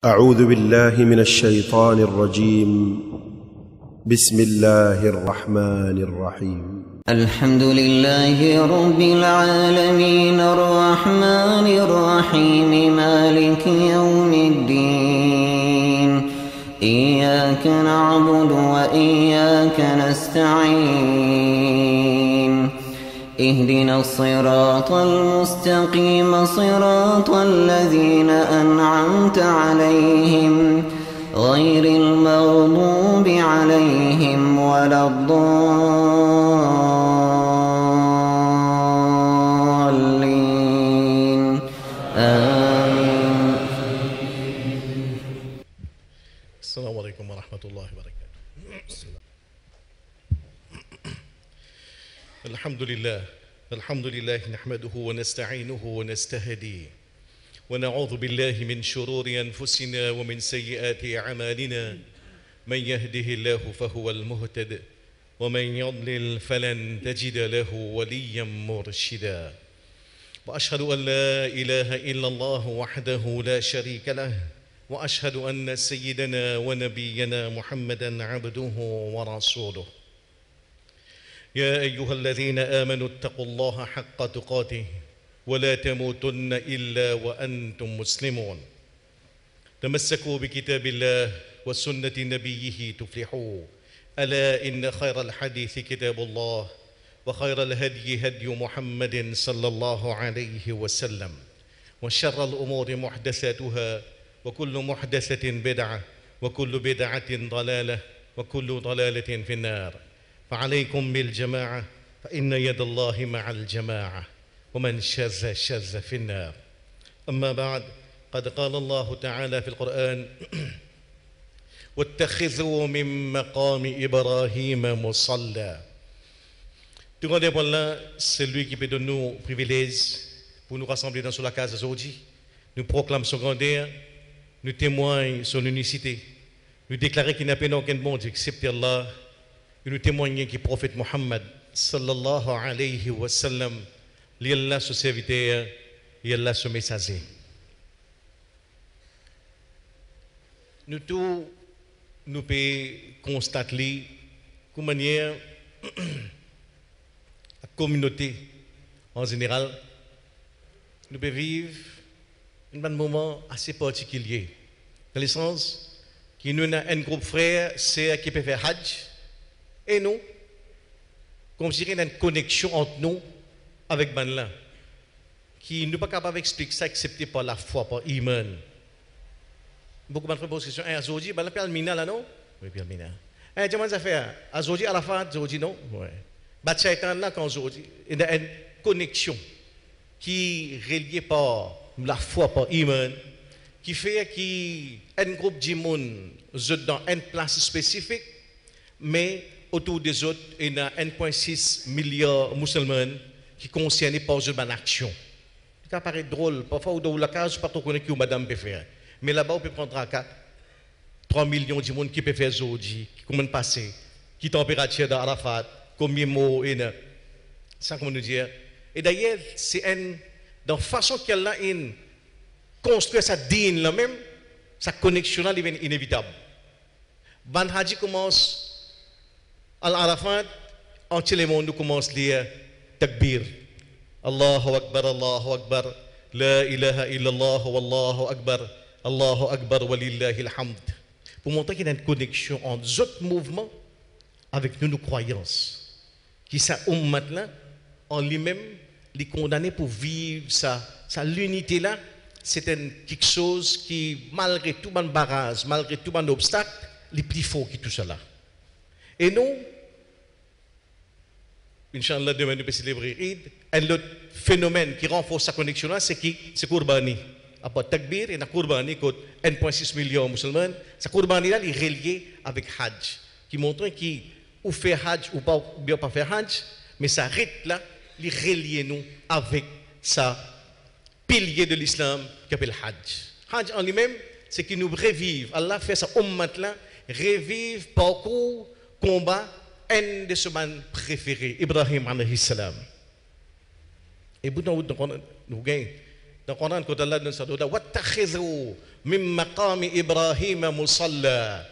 أعوذ بالله من الشيطان الرجيم. بسم الله الرحمن الرحيم. الحمد لله رب العالمين الرحمن الرحيم مالك يوم الدين إياك نعبد وإياك نستعين اهدنا الصراط المستقيم صراط الذين أنعمت عليهم غير المغضوب عليهم ولا الضالين آمين. السلام عليكم ورحمة الله وبركاته. الحمد لله نحمده ونستعينه ونستهديه ونعوذ بالله من شرور أنفسنا ومن سيئات أعمالنا. من يهده الله فهو المهتد ومن يضلل فلن تجد له وليا مرشدا. وأشهد أن لا إله إلا الله وحده لا شريك له وأشهد أن سيدنا ونبينا محمدا عبده ورسوله. يا أيها الذين آمنوا اتقوا الله حق تقاته ولا تموتن إلا وأنتم مسلمون. تمسكوا بكتاب الله وسنة نبيه تفلحوا. ألا إن خير الحديث كتاب الله وخير الهدي هدي محمد صلى الله عليه وسلم وشر الأمور محدثاتها وكل محدثة بدعة وكل بدعة ضلالة وكل ضلالة في النار. فعليكم بالجماعة فإن يد الله مع الجماعة ومن شذ شذ في النار. أما بعد، قد قال الله تعالى في القرآن واتخذوا من مقام إبراهيم مصلى. Tout le monde là, c'est lui qui peut donner nous privilèges pour nous rassembler dans la case aujourd'hui. Nous proclamons son grandeur, nous témoignons son unicité, nous déclarons qu'il n'y a pas aucun bon Dieu excepté Allah. Et nous témoignons que le prophète Mohammed sallallahu alayhi wa sallam, il est là son serviteur, il est là son messager. Nous tous, nous pouvons constater comment manière la communauté en général, nous pouvons vivre un moment assez particulier. Dans le sens que nous avons un groupe frère, c'est qui peut faire Hajj. Et nous, comme je dirais, il y a une connexion entre nous avec Banla, qui n'est pas capable d'expliquer ça, excepté par la foi, par l'iman. Beaucoup de gens posent la question, aujourd'hui, il y a un mina là, non? Oui, il y a un mina. Comment ça fait? Aujourd'hui, à la fin, aujourd'hui, non? Oui. Batchaitan là, quand aujourd'hui, il y a une connexion qui est reliée par la foi, par l'iman, qui fait qu'un groupe de monde est dans une place spécifique, mais autour des autres, il y a 1,6 milliard de musulmans qui sont concernés par une action. Ça paraît drôle. Parfois, dans la case, pas trop connaître que madame peut faire. Mais là-bas, on peut prendre 3 millions de monde qui peut faire aujourd'hui, qui comment passer, qui température dans Arafat, combien de mots, et ça, comment nous dire. Et d'ailleurs, c'est dans la façon qu'elle a construit sa digne là-même, sa connexion là, elle est inévitable. Ban Haji commence. Al-Arafat, entier le monde commence à lire Takbir. Allahu Akbar, La ilaha illallah, Wallahu Akbar, Walillahi alhamd. Pour montrer qu'il y a une connexion entre les autres mouvements avec nos croyances. Qui ça, ummat-là, en lui-même, les condamné pour vivre ça. L'unité là, c'est quelque chose qui, malgré tout mon barrage, malgré tout mon obstacle, les plus fort que tout cela. Et nous, Inch'Allah, demain nous pouvons célébrer Eid. Un autre phénomène qui renforce sa connexion là, c'est qui? C'est Kourbani. Après Takbir, il y a Kourbani qui 1,6 million de musulmans. Ce Kourbani là, il est relié avec Hajj. Qui montre qu'il ou fait Hajj ou pas faire Hajj, mais ça rite là, il est relié nous avec sa pilier de l'islam qui s'appelle Hajj. Hajj en lui-même, c'est qu'il nous revive. Allah fait sa ummat là, revive, parcours, combat, un de ses man préférés, Ibrahim alayhi salam. Et vous nous gagnez. Donc on a quand Allah donne ça, wattakhidhu min maqami Ibrahim musalla.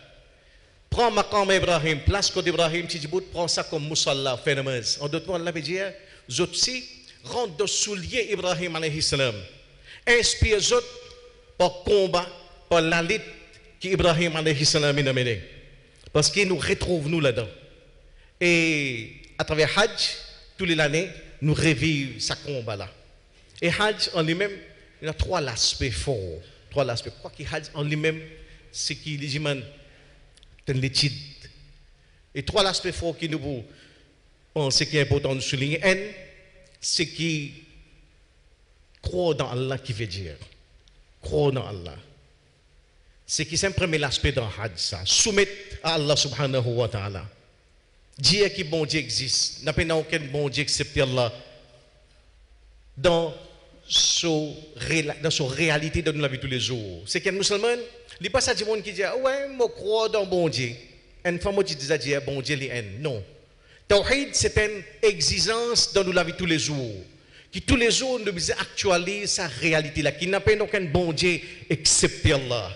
Prends maqam Ibrahim, place que d'Ibrahim, Tidjibout, prends ça comme musalla, phénomène. En d'autres mots, Allah veut dire, Zotsi, rentre dans soulier Ibrahim alayhi salam. Inspire Zot par combat, par la lutte qu'Ibrahim alayhi salam a mené. Parce qu'il nous retrouve nous là-dedans. Et à travers Hajj, tous les années, nous revivons ce combat-là. Et Hajj en lui-même, il y a trois aspects forts. Trois aspects. Quoi qu'il Hajj en lui-même, c'est qu'il est l'étude. Et trois aspects forts qui nous pensent qui est important de souligner. Un, c'est qui croit dans Allah qui veut dire. Croit dans Allah. C'est qui c'est le premier aspect dans Hajj, ça. Soumettre à Allah subhanahu wa ta'ala. Dire que bon Dieu existe. N'a pas aucun bon Dieu excepté Allah. Dans son réalité de la vie tous les jours. C'est qu'un musulman, il n'est pas ça du monde qui dit, ouais, je crois dans bon Dieu. Une femme qui dit, bon Dieu, non. Tawhid, c'est une exigence dans la vie tous les jours. Qui tous les jours nous actualise sa réalité là. Qui n'a pas aucun bon Dieu excepté Allah.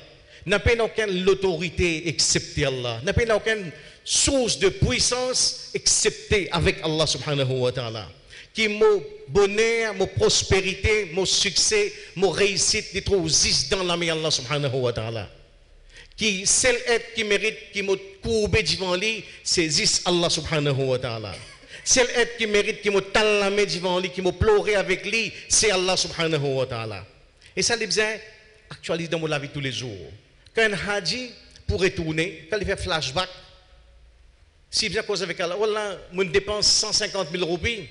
N'a pas aucune autorité excepté Allah. N'a pas aucune source de puissance excepté avec Allah subhanahu wa ta'ala. Qui mon bonheur, mon prospérité, mon succès, mon réussite, les trouve juste dans la main Allah subhanahu wa ta'ala. Qui seul être qui mérite, qui m'a courbé devant lui, c'est juste Allah subhanahu wa ta'ala. Seul être qui mérite, qui m'a talamé devant lui, qui m'a pleuré avec lui, c'est Allah subhanahu wa ta'ala. Et ça, les besoins actualisent dans la vie tous les jours. Quand un haji pourrait tourner, quand il fait flashback, si bien cause avec Allah, voilà, je dépense 150 000 roupies.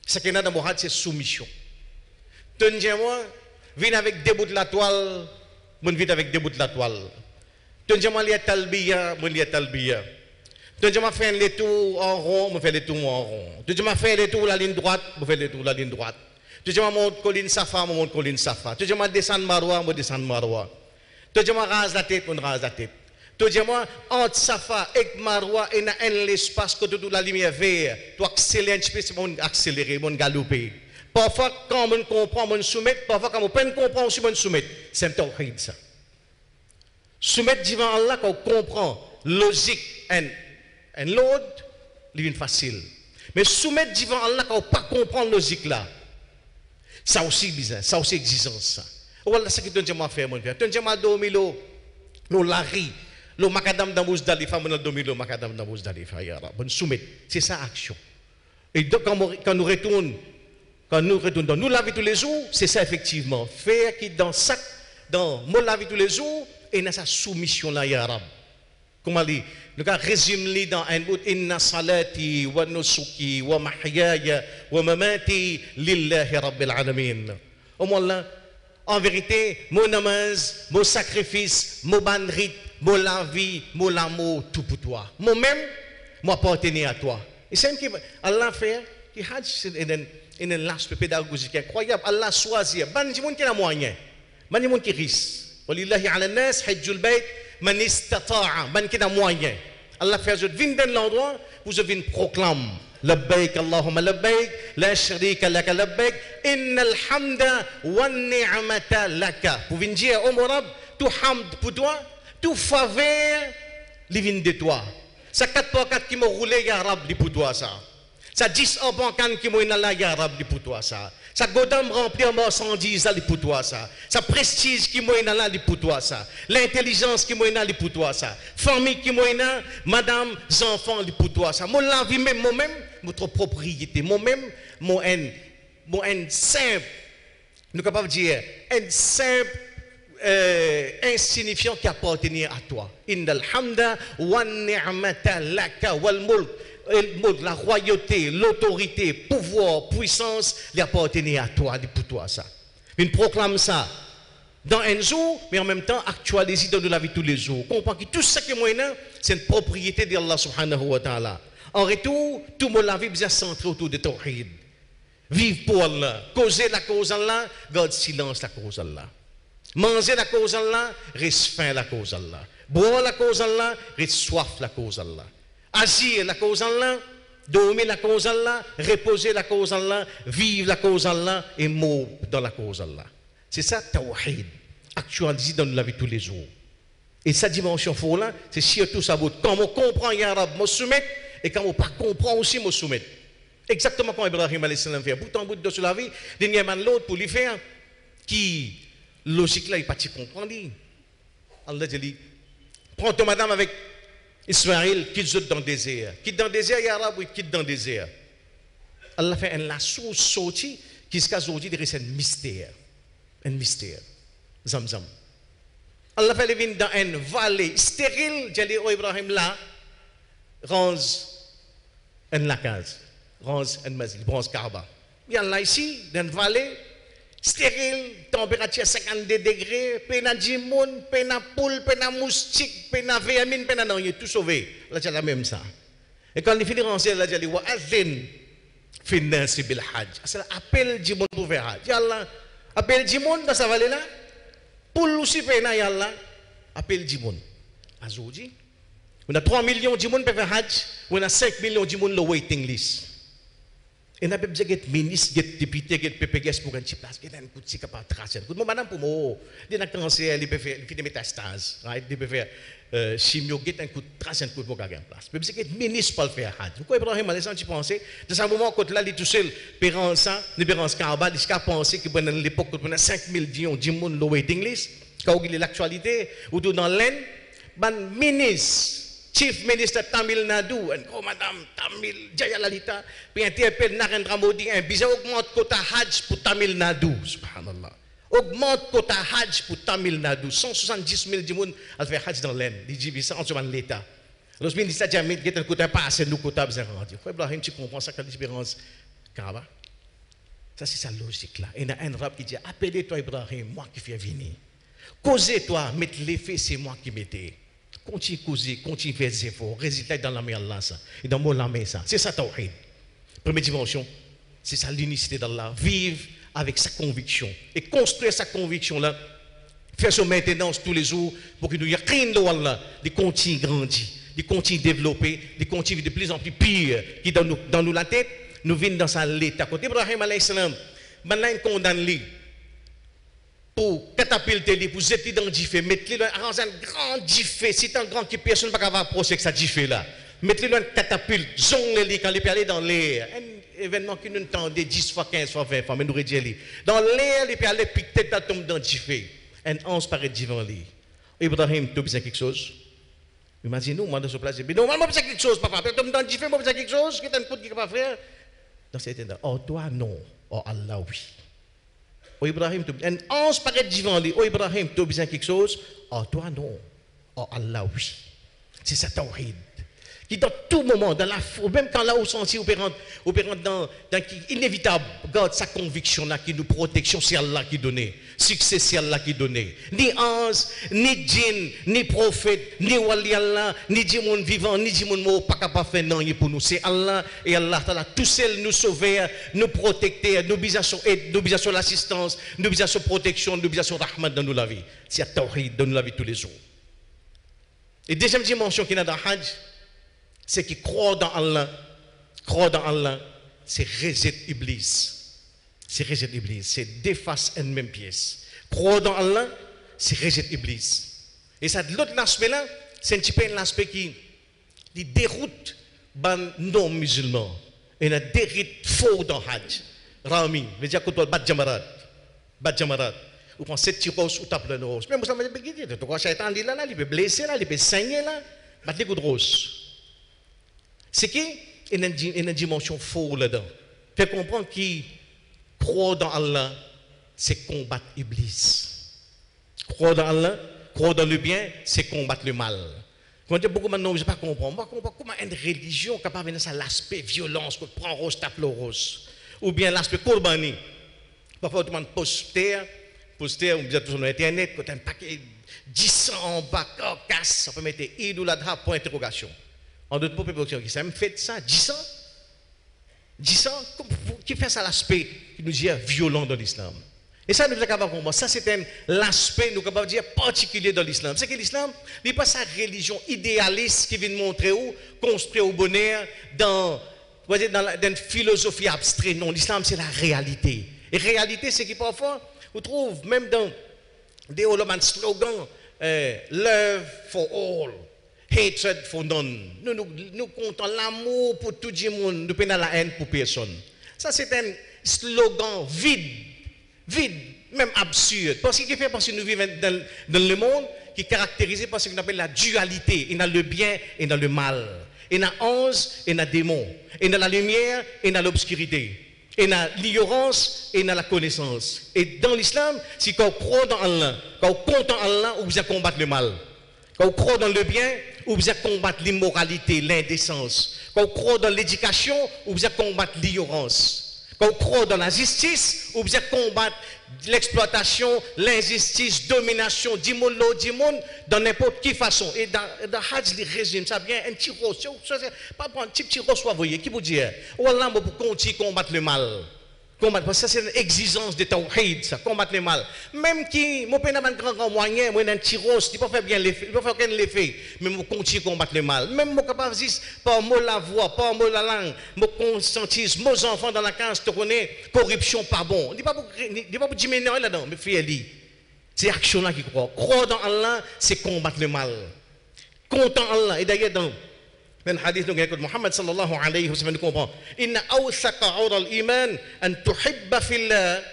Ce qu'il y a dans mon hajj, c'est soumission. Tenez-moi, viens avec des bouts de la toile, je viens avec des bouts de la toile. Tenez-moi, il y a talbiya, il y a talbiya. Tenez-moi, faire les tours en rond, je fais les tours en rond. Tenez-moi, faire les tours la ligne droite, je fais les tours la ligne droite. Tenez-moi, monte colline safa, je monte colline safa. Tenez-moi, descendre marwa, je descends marwa. Tenez-moi, rase la tête, je rase la tête. Tenez-moi, entre safa et marwa, il y a un espace que toute la lumière verte. Tu accélères un petit peu, c'est accélérer, mon galoper. Parfois, quand on comprend, on soumet. Parfois, quand on peine comprend, on soumet. C'est un tawhid, ça. Soumettre devant Allah, quand on comprend, logique, et l'autre, c'est facile. Mais soumettre devant Allah, quand on ne pas comprendre logique là, ça aussi bizarre, ça aussi exigence, ça. Voilà ce que tu as fait, mon frère. Tu as dormi le lari. Le macadam d'Amous d'Alifa, mon domi le macadam d'Amous d'Alifa, bon soumet, c'est ça action. Et donc quand nous retournons dans nous la vie tous les jours, c'est ça effectivement. Faire qui dans la vie tous les jours, et dans sa soumission là, ya Rab. Comment dit, le cas résume dans un bout, inna salati wa nusuki wa mahyaya wa mamati lillahi rabbil alamin. Au moins là, en vérité, mon namaz, mon sacrifice, mon banrit, mon la vie, mon l'amour, tout pour toi. Moi-même, m'appartenir à toi. Et c'est ce que Allah fait, qui a un aspect pédagogique incroyable. Allah choisit. Ban di monde qui a moyen. Ban di monde qui risque. Walillahi ala nas hajjul bayt man istata'a. Ban qui a moyen. Allah fait je viens dans l'endroit où je viens proclame. لبيك اللهم لبيك لا شريك لك لبيك إن الحمد والنعمة لك. Pour venir dire oh mon Rab, tout hamd pour toi, tout faveur li vient de toi. Ça 4x4 qui m'a roulé ya Rab li pour toi ça. Ça 10 en bancan qui m'a inala ya Rab li pour toi ça. Ça godam rempli en marchandises li pour toi ça. Ça prestige qui m'a inala li pour toi ça. L'intelligence qui m'a inala li pour toi ça. Famille qui m'a inala, madame, enfants li pour toi ça. Mon la vie même moi-même votre propriété, moi-même, mon simple, nous sommes capables de dire, un simple insignifiant qui appartenait à toi. Innal hamda wa ni'mata laka wal mulk. La royauté, l'autorité, pouvoir, puissance, lui appartenait à toi, pour toi ça. Il proclame ça dans un jour, mais en même temps actualisé dans la vie tous les jours. Comprends que tout ce qui est moyen, c'est une propriété d'Allah subhanahu wa ta'ala. En retour, tout le monde la vie bien centré autour de Tawhid. Vive pour Allah. Causer la cause Allah, garde silence la cause Allah. Manger la cause Allah, reste faim la cause Allah. Boire la cause Allah, reste soif la cause Allah. Agir la cause Allah, dormir la cause Allah, reposer la cause Allah, vivre la cause Allah et mourir dans la cause Allah. C'est ça Tawhid. actualisé dans la vie tous les jours. Et cette dimension fort là, c'est surtout ça. Quand on comprend un arabe, je soumet, et quand on ne comprend pas aussi, je soumet. Exactement comme Ibrahim a fait. Bout en bout de la vie, il y a l'autre pour lui faire, qui, logique là, il pas comprendre. Allah dit, prends ton madame avec Ismaël, quitte dans le désert. Quitte dans le désert, il y a arabe, il quitte dans le désert. Allah fait un lasso sorti, qui se casse aujourd'hui, c'est un mystère. Un mystère. Zamzam. Allah fait les vignes dans une vallée stérile, j'ai dit, oh Ibrahim là, range un lacage, range un mazil, bronze Kaaba. Il y a là ici, dans une vallée stérile, température 52 degrés, peine à djimoun, peine à poule, peine à moustique, peine à vermine, peine à non, il est tout sauvé. Là, c'est la même ça. Et quand il finit de rentrer, là, j'ai dit, wa azin, finance bil hajj. C'est l'appel djimoun pour faire hajj. Yallah, appel djimoun dans sa vallée là. Pour aussi pena yalla appel dimoun. Aujourd'hui, on a 3 millions de monde pour faire hajj, on a 5 millions de monde le waiting list. Et on a besoin de ministre, de député, de PPGS pour un petit place, qui est un coup de capable de tracer. Madame pour moi, il y a un cancer, il peut faire des métastases, il peut faire chimio, il y a un coup de tracer pour gagner une place. Il y a besoin de ministre pour le faire hajj. Pourquoi Ibrahim a tu penser, dans ce moment, quand là, il est tout seul, Pérance, Libérance Kaaba, il a pensé que pendant l'époque, on a 5 millions de monde le waiting list, quand il y a l'actualité, ou dans l'aine, ben ministre. Chief Minister Tamil Nadu, Madame Tamil Jayalalita, puis interpelle Narendra Modi, un bizarre augmente quota Hajj pour Tamil Nadu, subhanallah. Augmente quota Hajj pour Tamil Nadu, 170 000 personnes à faire Hajj dans l'aine, dit ça en ce moment l'État. Le ministre Jamil qui est un quota pas assez, nous quota besoin de rendu. Ibrahim, tu comprends ça, quelle différence? Karaba? Ça, c'est sa logique là. Et il y a un rap qui dit, appelez-toi Ibrahim, moi qui fais venir. Causez-toi, mettez l'effet, c'est moi qui mettez. Continue à causer, continue à faire des efforts. Résultat dans la main Allah, ça. Et dans mon la main, ça. C'est ça, tawhid. Première dimension, c'est ça, l'unicité d'Allah. Vivre avec sa conviction. Et construire sa conviction-là. Faire sa maintenance tous les jours pour que nous yaqin de Allah, de continuer à grandir, de continuer à développer, de continuer de plus en plus pire, qui dans nous la tête, nous venons dans sa l'état. Quand Ibrahim alayhi salam, maintenant il condamne lui. Pour catapulter, pour jeter dans le diffé, mettre-le dans un grand diffé. Si c'est un grand qui personne ne peut pas approcher avec ça diffé là. Mettre-le dans une catapulte, zongle-le quand il peut aller dans l'air. Un événement qui nous entendait 10 fois, 15 fois, 20 fois, mais nous redisons. Dans l'air, il peut aller piquer tête tombe dans le diffé. Un ange paraît devant lui. Ibrahim, tu as besoin de quelque chose? Imaginez-nous, moi dans ce place, je dis, non, moi j'ai besoin de quelque chose, papa. Tu tombe dans le diffé, moi j'ai besoin de quelque chose. Qu'est-ce que tu peux faire? Dans cet état, oh toi non, oh Allah oui. Oh Ibrahim, un ange paraît devant lui. Oh Ibrahim, tu as besoin de quelque chose? Oh toi non. Oh Allah oui. C'est ça tawhid. Qui dans tout moment, dans la même quand là où senti opérant dans inévitable, garde sa conviction là qui nous protection, c'est Allah qui donne, succès c'est Allah qui donne. Ni ange, ni djinn, ni prophète, ni wali Allah, ni djinn vivant, ni djinn mort, pas capable faire non pour nous. C'est Allah et Allah Ta'ala tout seul nous sauver, nous protéger, nous besoin aide, nous besoin l'assistance, nous besoin protection, nous besoin rahmat dans la vie. C'est tawhid dans la vie tous les jours. Et deuxième dimension qui est dans Hajj, c'est qui croit dans Allah, c'est rejet Iblis. C'est rejet Iblis, c'est déface une même pièce. Croire dans Allah, c'est rejet Iblis. Et ça, l'autre aspect là, c'est un petit peu l'aspect qui déroute les non-musulmans. Et il déroute faux dans Hajj. Rami, veut dire que tu as bat jamarat. Ou prend 7 tiros ou tape le rose. Mais moi, ça m'a dit, tu vois, Shaitan, il peut blesser là, il peut saigner là, battre les coups de rose. C'est qu'il y a une dimension forte là-dedans. Fait comprendre qui croit dans Allah, c'est combattre Iblis. Croire dans Allah, croire dans le bien, c'est combattre le mal. Quand il y a beaucoup de gens, je ne sais pas comprendre. Comment une religion capable de faire l'aspect violence, qu'on prend rose, tape le rose. Ou bien l'aspect corbani. Parfois, tout le monde poster, on dit tout sur Internet, quand un paquet 10 en bas, casse, ça peut mettre idouladha point d'interrogation. En d'autres mots, ça me fait ça, 10 ans, qui fait ça l'aspect qui nous dit violent dans l'islam. Et ça, nous sommes capables de comprendre. Ça, c'est l'aspect, nous sommes capables de dire, particulier dans l'islam. C'est que l'islam n'est pas sa religion idéaliste qui vient montrer où, construire au bonheur dans une philosophie abstraite. Non, l'islam, c'est la réalité. Et réalité, c'est que parfois, on trouve, même dans Des un slogan, love for all, hatred for none. Nous comptons l'amour pour tout le monde, nous prenons la haine pour personne. Ça, c'est un slogan vide, même absurde. Parce qu'il fait parce que nous vivons dans le monde qui est caractérisé par ce qu'on appelle la dualité. Il y a le bien et il y a le mal. Il y a ange et il y a démon. Il y a la lumière et il y a l'obscurité. Il y a l'ignorance et il y a la connaissance. Et dans l'islam, si quand on croit dans Allah, quand on compte en Allah, vous allez combattre le mal. Quand on croit dans le bien, vous allez combattre l'immoralité, l'indécence. Quand on croit dans l'éducation, vous allez combattre l'ignorance. Quand on croit dans la justice, vous allez combattre l'exploitation, l'injustice, domination, du monde dans n'importe quelle façon. Et dans Hajj, le régime, ça vient un petit rose. Pas prendre un petit rose, vous voyez, qui vous dit, Wallah, pour continuer à combattre le mal. Combattre, parce que ça, c'est une exigence de tawhid, ça, combattre le mal. Même qui, moi, je n'ai pas un grand moyen, moi, un petit rose, il ne peut pas faire bien l'effet, il ne peut pas faire aucun effet, mais je continue à combattre le mal. Même moi, capable de dire, par mot la voix, par mot la langue, je conscientise, mes enfants dans la case, tu connais, corruption, pas bon. Je ne dis pas pour diminuer là-dedans, mais fais-le. C'est action là qui croit. Croire dans Allah, c'est combattre le mal. Content Allah, et d'ailleurs, dans من حديث نقول محمد صلى الله عليه وسلم comprend إن أوثق عور الإيمان أن تحب في الله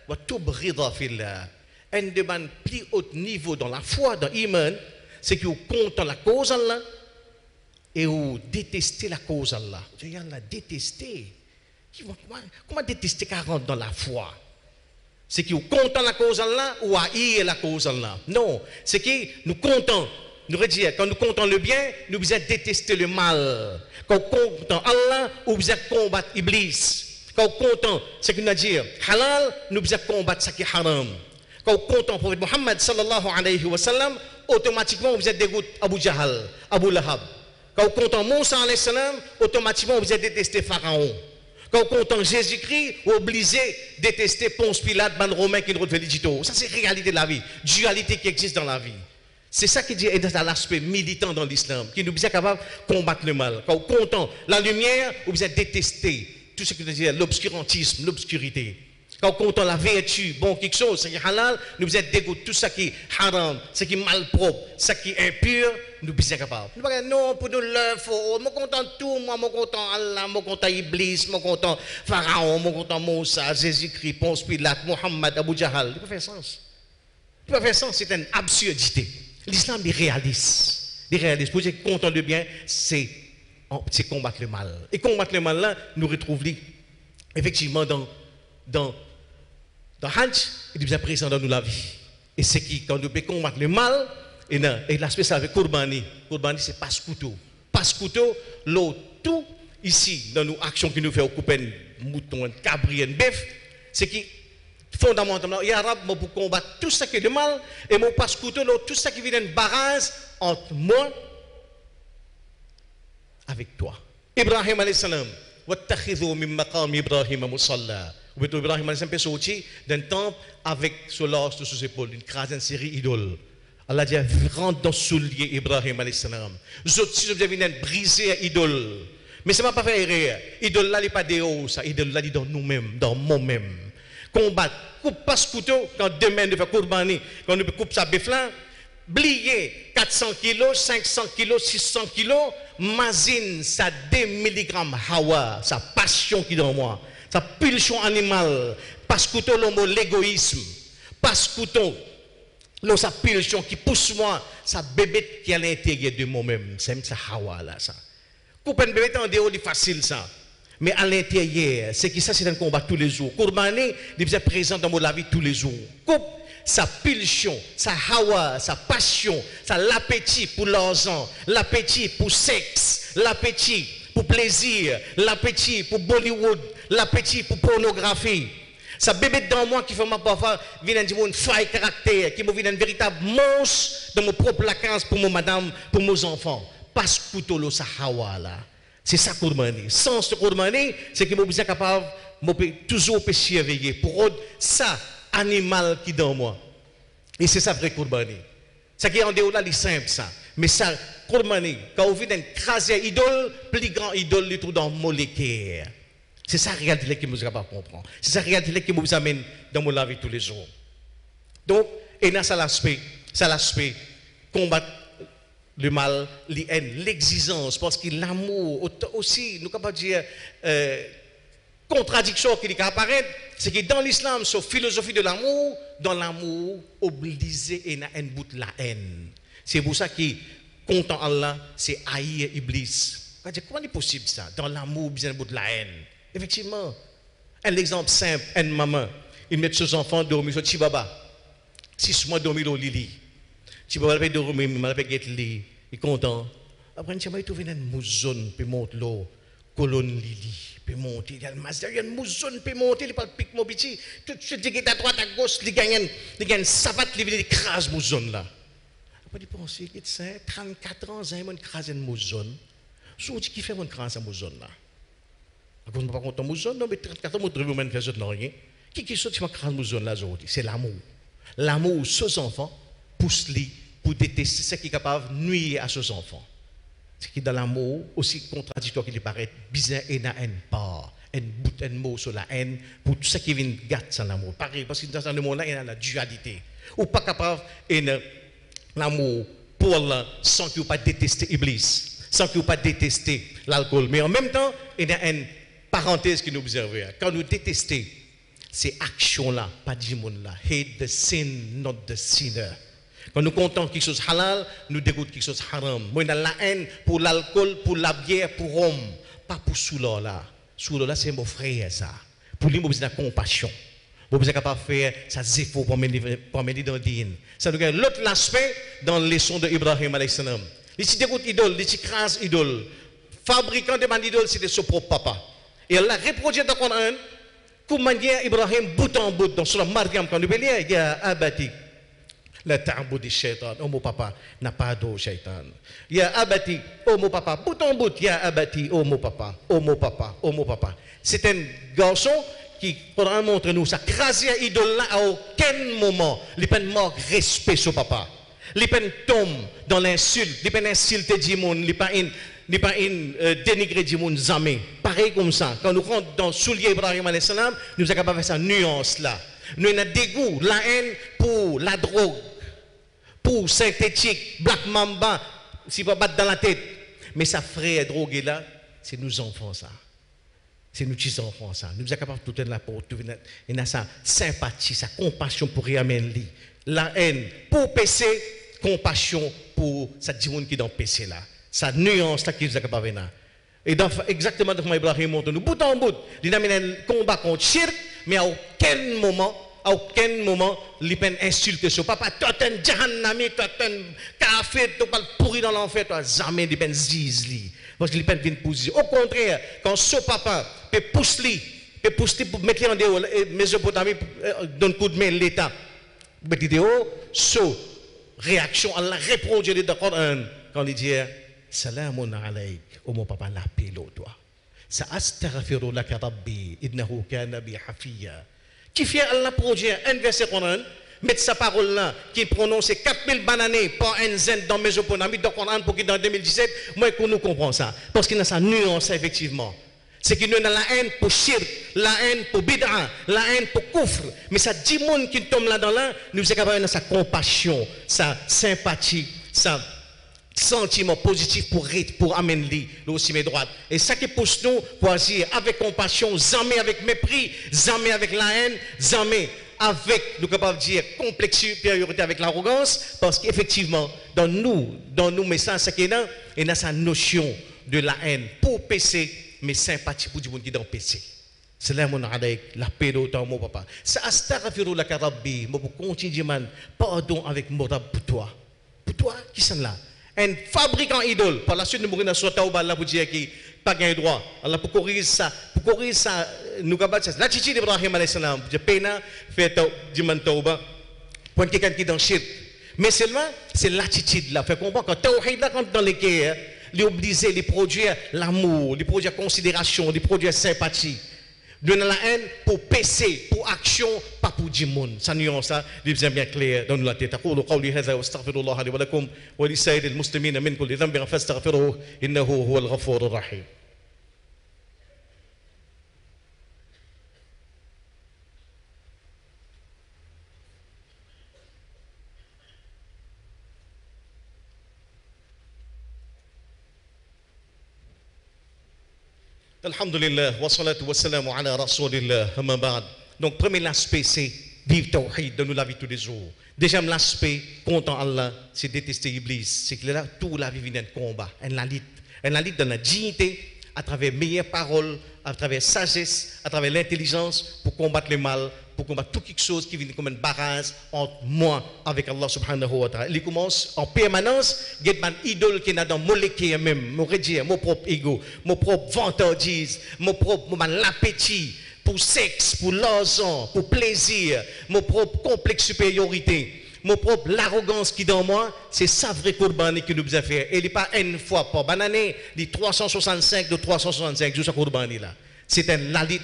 وتبغض في الله. Un des plus haut niveau dans la foi, dans l'iman, c'est que vous comptez la cause Allah et vous détestez la cause Allah. Vous allez la détester. Comment détester 40 dans la foi? C'est que vous comptez la cause Allah ou haïr la cause Allah. Non, c'est que nous comptons. Nous dire, quand nous comptons le bien, nous devons détester le mal. Quand nous comptons Allah, nous devons combattre Iblis. Quand nous comptons ce que nous dire halal, nous devons combattre ce qui est haram. Quand nous comptons le prophète Mohammed sallallahu alayhi wa sallam, automatiquement vous êtes dégoûté Abu Jahal, Abu Lahab. Quand nous comptons Moussa alayhi salam, automatiquement vous êtes détesté Pharaon. Quand vous comptons Jésus-Christ, vous êtes obligé de détester Ponce Pilate, ban Romain qui nous refait l'Égypte. Ça c'est la réalité de la vie, dualité qui existe dans la vie. C'est ça qui est dans l'aspect militant dans l'islam, qui nous est capable de combattre le mal. Quand vous comptez la lumière, vous êtes détesté tout ce qui veut dire l'obscurantisme, l'obscurité. Quand vous comptez la vertu, bon quelque chose, ce qui est halal, nous êtes dégoûté tout ce qui est haram, ce qui est malpropre, ce qui est impur, nous sommes capables. Nous ne non, pour nous le faut, je suis content de tout, moi, je suis content Allah, je suis content Iblis, je suis content Pharaon, je suis content Moussa, Jésus-Christ, Ponce Pilate, Mohammed, Abu Jahal. Ça ne peut pas faire sens. Ça ne peut pas faire sens, c'est une absurdité. L'islam est réaliste. Il est réaliste. Pour dire content de bien, c'est combattre le mal. Et combattre le mal là, nous retrouvons effectivement dans Hajj, il est présent dans nous la vie. Et c'est qui, quand nous pouvons combattre le mal, et l'aspect ça avec Kourbani. Kourbani, c'est passe-couteau. Passe-couteau, l'eau, tout ici, dans nos actions que nous faisons, couper un mouton, un cabri, un bœuf, c'est qui fondamentalement, il y a arabe pour combattre tout ce qui est de mal et mon passe-couteau, tout ce qui vient d'une barrage entre moi avec toi. Ibrahim alayhi salam, wattakhidhu min maqam Ibrahim musalla. Ou bien Ibrahim alayhi salam peut sortir d'un temple avec sur l'os sur ses épaules, une crasée série idole. Allah dit rentre dans soulier Ibrahim alayhi salam. Vous autres si vous venez briser idole. Mais ça m'a pas fait erreur. Idole là n'est pas des hauts, ça idole là dit dans nous-mêmes, dans moi-même. Combattre, coupe passe-couteau, quand demain nous faisons Kourbani, quand nous coupe sa bœuf là, blier 400 kilos, 500 kilos, 600 kilos, mazine, ça 2 mg hawa, sa passion qui est dans moi, sa pulsion animale, passe-couteau, l'homme, l'égoïsme, passe-couteau, sa pulsion qui pousse moi, sa bébé qui est à l'intérieur de moi-même, c'est ça hawa là, ça. Coupe un bébé en dehors, c'est facile ça. Mais à l'intérieur, c'est que ça, c'est un combat tous les jours. Kourbani, il est présent dans la vie tous les jours. Coupe sa pulsion, sa hawa, sa passion, l'appétit pour l'argent, l'appétit pour sexe, l'appétit pour plaisir, l'appétit pour Bollywood, l'appétit pour pornographie. Ça bébé dans moi qui fait ma parfois vient dire une faille caractère, qui me vient un véritable monstre dans mon propre vacances pour mon madame, pour mes enfants. Passe couteau sa hawa là. C'est ça Kourbani. Sans ce Kourbani, c'est que je suis capable de toujours surveiller pour ça, animal qui est dans moi. Et c'est ça vrai Kourbani. Ça qui est en dehors là, c'est simple ça. Mais ça, Kourbani, quand vous venez d'écraser idole, plus grand idole, il trouve dans le molécule. C'est ça la réalité que je suis capable de comprendre. C'est ça la réalité qui nous amène dans mon vie tous les jours. Donc, et dans ça l'aspect combattre le mal, les haines, l'exigence, parce que l'amour aussi, nous capables de dire contradiction qui apparaît, c'est que dans l'islam, sur philosophie de l'amour, dans l'amour, obligé et na haine bout la haine. C'est pour ça que content Allah, c'est haïr Iblis. Comment est possible ça? Dans l'amour, bien bout la haine. Effectivement, un exemple simple, une maman, il met ses enfants dormir sur Chibaba. 6 mois dormir au lit. Chibaba va dormir, il va get lit, il est content. Après, il trouve une mouzone, puis monte l'eau, colonne lili. Peut monter, il y a le master, il y a une mouzone, peut monter, il parle pique mon petit, tout de suite, il est à droite, à gauche, il gagne une savate, il écrase mouzone là. Après, il pense, il est 34 ans, il écrase une mouzone. Sous qui fait mon écrase une mouzone là? Quand on ne peut pas compter mouzone, non, mais 34 ans, on ne fait rien. Qui saute, il écrase mouzone là, c'est l'amour. L'amour, ses enfants, pousse-les pour détester ce qui est capable de nuire à ses enfants. Ce qui est dans l'amour, aussi contradictoire qu'il paraît, bizarre et na haine pas. Un mot sur la haine pour tout ce qui vient gâter son amour. Pareil, parce que dans ce monde-là, il y a la dualité. Ou pas capable de l'amour pour Allah sans qu'il ne pas détester Iblis, sans qu'il ne pas détester l'alcool. Mais en même temps, il y a une parenthèse qui nous observe. Quand nous détestons ces actions-là, pas du monde là, hate the sin, not the sinner. Quand nous comptons quelque chose halal, nous dégoûtons quelque chose haram. Moi, dans la haine pour l'alcool, pour la bière, pour l'homme, pas pour Soula là. Soula là, c'est mon frère ça. Pour lui, moi, besoin de compassion. Moi, besoin capable de faire ça zéfo pour m'aider dans le din. Ça nous gagne l'autre aspect dans les leçons de Ibrahim alayhi salam. Les petits dégoûtent idoles, les petits crases idoles. Fabricant de idoles, c'était son propre papa. Et elle l'a reproduit dans le Coran. Comment dire Ibrahim bout en bout dans Surah Maryam quand nous lire, il y a abati. La ta'budi shaitan, oh mon papa, n'a pas d'eau shaitan. Ya abati, oh mon papa, bout en bout, ya abati, oh mon papa, oh mon papa, oh mon papa. C'est un garçon qui, Coran montre nous, ça crase un idole là à aucun moment, il peut manque respect sur papa. Il peut tomber dans l'insulte, il peut insulter du monde, il peut pas dénigrer du monde jamais. Pareil comme ça, quand nous rentrons dans le soulier Ibrahim alayhi salam, nous sommes capables de faire cette nuance là. Nous avons dégoût, la haine pour la drogue, pour synthétique, Black Mamba, si va battre dans la tête. Mais sa frère drogué là, c'est nous enfants ça. C'est nous petits enfants ça. Nous sommes capables de tout être là pour tout. Il y a sa sympathie, sa compassion pour Yamen. La haine pour PC, compassion pour sa dimoun qui est dans PC là. Sa nuance là qui nous est capable de faire. Et dans, exactement comme Ibrahim montre nous, bout en bout, il a un combat contre Shirk, mais à aucun moment, il peut insulter son papa, toi t'es un jahannami, toi t'es un kafir, toi pas pourri dans l'enfer, toi jamais il peut zizli. Parce qu'il peut venir pousser. Au contraire, quand son papa peut pousser pour mettre en dehors, Mésopotamie donne coup de main l'État. Mettre dehors, so réaction, Allah reproduit dans le Coran quand il dit Salamun alayk, oh mon papa la paix toi. Sa astaghfiru laka rabbi, innahu kana bi hafiya. Qui fait Allah produit un verset Coran, mettre sa parole là, qui prononce 4000 bananes par un zen dans Mésopotamie, dans Coran pour qu'il dans 2017, moi que nous comprenons ça. Parce qu'il y a sa nuance effectivement. C'est qu'il y a la haine pour shirk, la haine pour bid'a, la haine pour kufr. Mais ça dit monde qui tombe là-dedans là, nous sommes capables de sa compassion, sa sympathie, sa sentiment positif pour amener aussi mes droits. Et ça qui pousse nous pour agir avec compassion, jamais avec mépris, jamais avec la haine, jamais avec, nous capables de dire, complexe supériorité avec l'arrogance, parce qu'effectivement, dans nous, mais ça, c'est qu'il y a sa notion de la haine pour PC, mais sympathie pour du monde qui est dans PC. C'est là mon alayk, la paix d'autant mon papa. Ça astaghfiru laka rabbi, moi pour continuer, man, pardon avec mon rab pour toi. Pour toi, qui sont là? Un fabricant idole. Par la suite, nous mourons dans ce taouba là pour dire qu'il n'a pas gagné droit. Allah pour corriger ça, nous avons ça. L'attitude d'Ibrahim alayhi salam, je peine fait diman taouba, pour quelqu'un qui est dans shirk. Mais seulement, c'est l'attitude là. Fait comprendre quand tawhid là, quand dans les guerres, les obliger, les produire l'amour, les produire considération, les produire sympathie. Donner la haine pour PC, pour action, pas pour du monde. Ça nuance ça, il est bien clair dans la tête. أقول قولي هذا واستغفر الله لي ولكم ولسائر المسلمين من كل ذنب فاستغفروه إنه هو الغفور الرحيم. Alhamdulillah, wa salatu wa salamu ala rasulillah, amma ba'd. Donc, premier aspect, c'est vivre tawhid dans la vie de tous les jours. Deuxième aspect, content Allah, c'est détester Iblis. C'est que là, tout la vie vient d'un combat, un lalit dans la dignité, à travers meilleures paroles, à travers sagesse, à travers l'intelligence, pour combattre le mal, pour combattre toute quelque chose qui vient comme une barrage entre moi avec Allah subhanahu wa ta'ala. Il commence en permanence, il y a une idole qui est dans mon molécule même, mon redire, mon propre ego, mon propre vantardise, mon propre l'appétit pour sexe, pour l'argent, pour plaisir, mon propre complexe supériorité. Mon propre l'arrogance qui est dans moi, c'est ça vrai Kourban que nous devons faire. Et il n'est pas une fois par année, il 365 de 365 jours Kourban là. C'est un lalit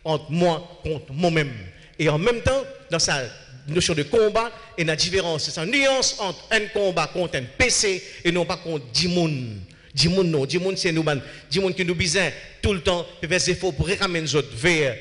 entre moi contre moi-même. Et en même temps, dans sa notion de combat, il y a une différence, c'est une nuance entre un combat contre un PC et non pas contre 10 personnes. 10 personnes non, 10 personnes c'est nous, 10 personnes qui nous besoin tout le temps, et faire des efforts pour ramener les autres vers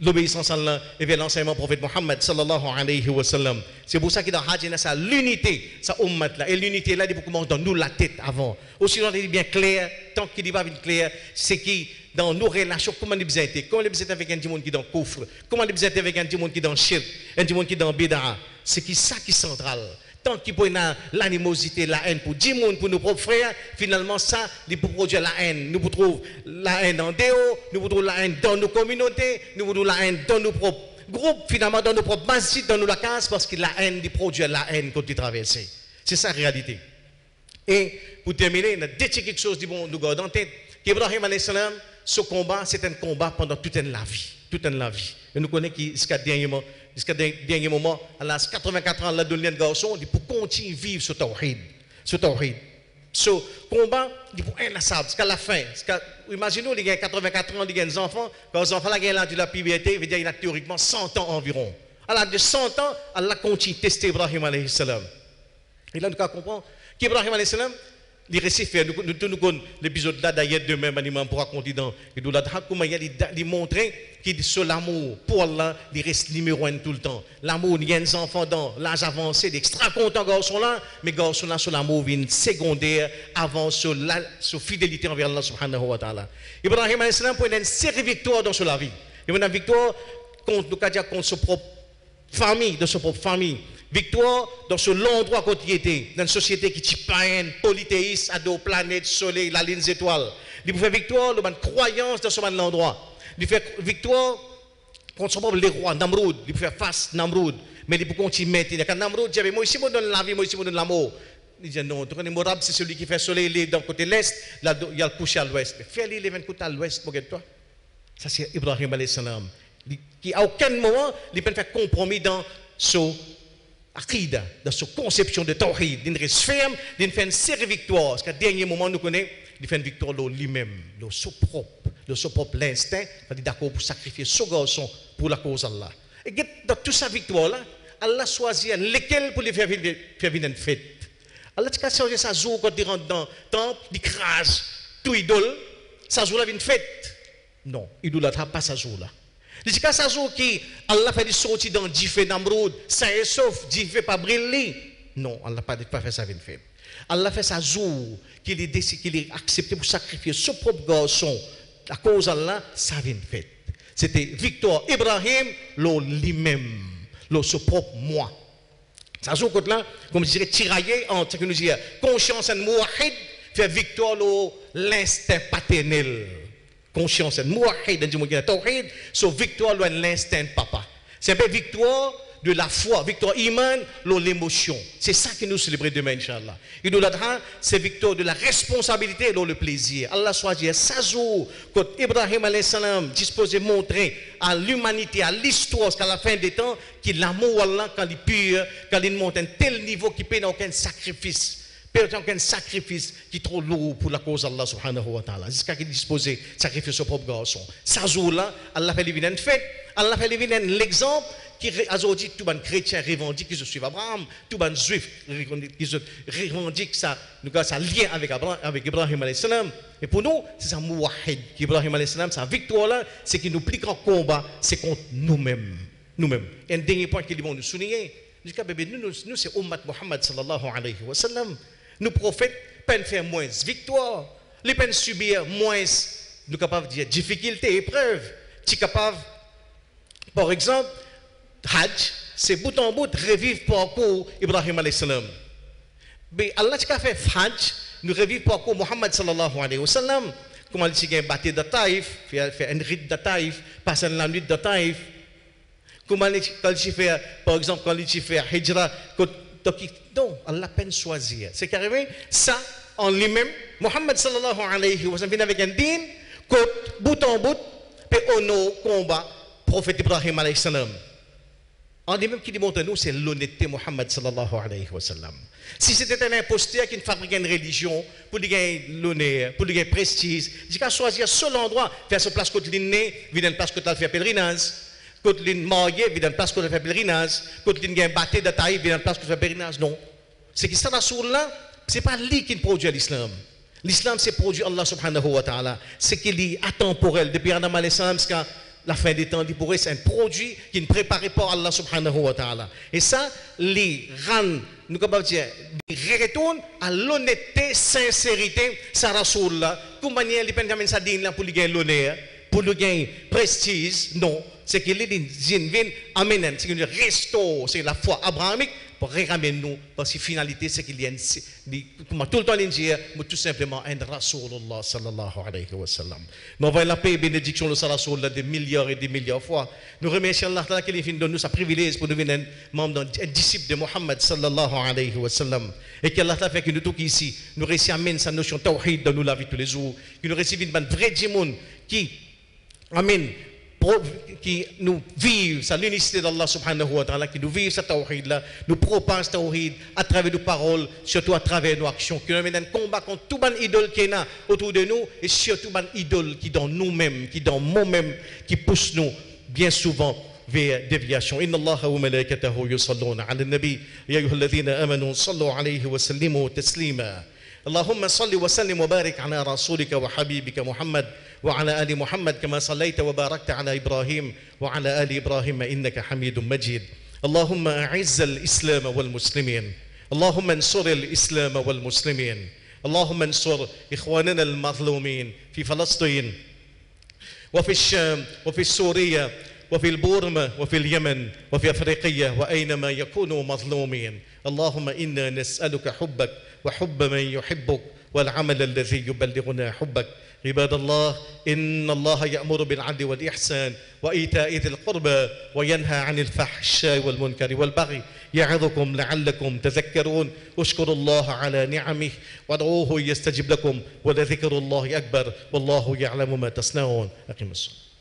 l'obéissance à Allah et vers l'enseignement prophète Mohammed sallallahu alayhi wa sallam. C'est pour ça qu'il y a dans l'unité, sa ummat là. Et l'unité là, il faut commencer dans nous la tête avant. Aussi, on est bien clair, tant qu'il n'est pas bien clair, c'est qui dans nos relations, comment nous besoin être, comment nous besoin avec un démon qui est dans le coffre, comment nous besoin avec un démon qui est dans le shirk, un démon qui est dans le bida. C'est qui ça qui est central. Tant qu'il peut y avoir l'animosité, la haine pour 10 personnes, pour nos propres frères, finalement, ça, il peut produire la haine. Nous pouvons trouver la haine en déo, nous pouvons trouver la haine dans nos communautés, nous pouvons trouver la haine dans nos propres groupes, finalement, dans nos propres masjids, dans nos cases, parce que la haine, il produit la haine quand il traverse. C'est ça la réalité. Et pour terminer, on a détruit quelque chose, nous gardons en tête, qu'Ibrahim alayhi salam, ce combat, c'est un combat pendant toute la vie. Toute la vie. Et nous connaissons jusqu'à dernier moment, à l'âge 84 ans, là, de l'un garçon, pour continuer à vivre ce tawhid. Ce tawhid. Ce combat, il faut inlassable, jusqu'à la fin. Imaginez-vous, il y a 84 ans, il y a des enfants, quand les enfants, il y a l'âge de la puberté, il y a théoriquement 100 ans environ. À l'âge de 100 ans, Allah continue de tester Ibrahim alayhi salam. Et là, nous comprenons qu'Ibrahim alayhi salam, les récits faits, nous connaissons l'épisode là d'ailleurs demain, on pourra raconter dans il montrer qu'il sur l'amour pour Allah, il reste numéro 1 tout le temps. L'amour, il y a des enfants dans l'âge avancé, d'extra contents garçons là, mais garçons là sur l'amour vient secondaire avant sur fidélité envers Allah subhanahu wa ta'ala. Ibrahim alayhi salam pour une série de victoires dans la vie. Il y a une victoire contre sa propre famille, de sa propre famille. Victoire dans ce l'endroit où il était, dans une société qui est païenne, polythéiste, à dos planètes, soleil, la ligne des étoiles. Il peut faire victoire dans une croyance dans ce endroit. Il fait victoire contre son propre les rois, Namroud. Il peut faire face Namroud. Mais il peut continuer. Quand Namroud dit, moi ici, je donne la vie, moi ici, je donne l'amour. Il dit non, tu connais Morab, c'est celui qui fait soleil, il est dans le côté l'est, là, il y a le coucher à l'ouest. Fais-le, il est côté à l'ouest, pour toi. Ça, c'est Ibrahim alayhi salam. Qui, à aucun moment, il peut faire compromis dans ce Akida, dans sa conception de tawhid, il reste ferme, il fait une série de victoires. Parce qu'à dernier moment, nous connaissons, il fait une victoire de lui-même, de son propre l'instinct, il est d'accord pour sacrifier son garçon pour la cause d'Allah. Et dans toute sa victoire-là, Allah choisit lesquels pour les faire venir une fête. Allah a changé sa jour quand il rentre dans le temple, il crase tout idole, sa jour-là vient une fête. Non, il ne pas sa jour-là. Il dit qu'à sa jour qui Allah fait sortir dans 10 faits d'Amroud, ça est sauf, 10 faits pas briller. Non, Allah n'a pas fait ça une fête. Allah fait sa jour qu'il est accepté pour sacrifier son propre garçon. À cause d'Allah, ça vient une fête. C'était Victor Ibrahim, lui-même, son propre moi. Ça joue comme là, comme je dirais, tiraillé entre conscience et mouahid, fait victoire l'instinct paternel. Conscience et mouahid, tawhid, so victoire l'instinct papa. C'est une victoire de la foi, victoire iman, l'émotion. C'est ça que nous célébrons demain, Inch'Allah. Et nous l'adressons, c'est victoire de la responsabilité et le plaisir. Allah soit dit, ça joue, quand Ibrahim alayhi salam disposait de montrer à l'humanité, à l'histoire, jusqu'à la fin des temps, que l'amour Allah, quand il est pur, quand il monte à un tel niveau qu'il ne paie aucun sacrifice. Aucun sacrifice qui est trop lourd pour la cause d'Allah subhanahu wa ta'ala. Jusqu'à qu'il est disposé de sacrifier son propre garçon. Ça jour-là, Allah fait une fête, Allah fait l'exemple qui aujourd'hui tout le chrétien revendique qu'ils suivent Abraham, tout le juif qui revendique ça, ça lien avec Ibrahim alayhi salam. Et pour nous, c'est ça mouahid qu'Ibrahim alayhi salam, sa victoire-là, c'est que nos plus grands combats, c'est contre nous-mêmes. Nous-mêmes. Et un dernier point qu'ils vont nous souligner, nous c'est Ummat Muhammad sallallahu alayhi wa sallam. Nos prophètes peuvent faire moins victoire, les peuvent subir moins nous sommes capables de dire difficulté, épreuve. Tu es capable, par exemple, Hajj, c'est bout en bout, revivre parcours Ibrahim alayhi salam. Mais Allah a fait Hajj, nous revivons parcours Muhammad sallallahu alayhi wa sallam. Comment il s'est battu de Taïf, fait un rite de Taïf, passer la nuit de Taïf. Comment il fait, par exemple, quand il fait Hijra, non, Allah peine choisir. C'est qu'arrivé, ça, en lui-même, Muhammad sallallahu alayhi wa sallam vient avec un din, bout en bout, et on combat prophète Ibrahim alayhi salam. En lui-même qui démontre nous, c'est l'honnêteté Muhammad sallallahu alayhi wa sallam. Si c'était un imposteur qui ne fabriquait une religion pour lui gagner l'honneur, pour lui gagner prestige, il a choisi un seul endroit, faire sa place côté l'inné, vide une place côté il fait pèlerinage, côté l'in marié, vide une place côté il fait pèlerinage, côté l'in gagne batté de taille, vide une place côté il fait pèlerinage. Non. C'est que ça là, c'est pas lui qui produit l'islam. L'islam c'est produit Allah subhanahu wa ta'ala. C'est qu'il est atemporel depuis Adam alayhi salam jusqu'à la fin des temps, c'est un produit qui est préparé par Allah subhanahu wa ta'ala. Et ça, les rend, nous capables de dire, retourne à l'honnêteté, sincérité, ça rasoul là. Comme manière, les penjamin ça dit là pour lui gagner l'honneur, pour lui gagner prestige, non. C'est qu'il est dit, amen, c'est qu'il restaure, c'est la foi abrahamique pour ramener nous, parce que finalité, c'est qu'il y a comme tout le temps l'indier, mais tout simplement un Rasulullah sallallahu alayhi wa sallam. Nous envoyons la paix et bénédiction de Rasulullah des milliards et des milliards de fois. Nous remercions Allah Ta'ala qui nous donne nous sa privilège pour devenir un disciple de Muhammad sallallahu alayhi wa sallam. Et qu'Allah Ta'ala fait que nous tous ici, nous réussissons à amener sa notion de tawhid dans nos la vie tous les jours, que nous réussissons une vraie djimoun qui, amen, qui nous vivent à l'unicité d'Allah subhanahu wa ta'ala, qui nous vivent ce tawhid là, nous propagent ce tawhid à travers nos paroles, surtout à travers nos actions, qui nous mènent un combat contre tout ban idole qui est là autour de nous, et surtout ban idole qui dans nous-mêmes, qui dans nous-mêmes, qui pousse nous bien souvent vers déviation. Inna Allah wa malaikatahu yusalluna ala nabi, ya ayyuhalladhina amanu sallu alayhi wa sallimu taslima. اللهم صل وسلم وبارك على رسولك وحبيبك محمد وعلى آل محمد كما صليت وباركت على إبراهيم وعلى آل إبراهيم إنك حميد مجيد. اللهم أعز الإسلام والمسلمين، اللهم انصر الإسلام والمسلمين، اللهم انصر إخواننا المظلومين في فلسطين وفي الشام وفي سوريا وفي البورما وفي اليمن وفي أفريقيا وأينما يكونوا مظلومين. اللهم إنا نسألك حبك وحب من يحبك والعمل الذي يبلغنا حبك. عباد الله، إن الله يأمر بالعدل والإحسان وإيتاء ذي القربى وينهى عن الفحشاء والمنكر والبغي يعظكم لعلكم تذكرون. اشكروا الله على نعمه وادعوه يستجب لكم ولذكر الله أكبر والله يعلم ما تصنعون. أقم الصلاة.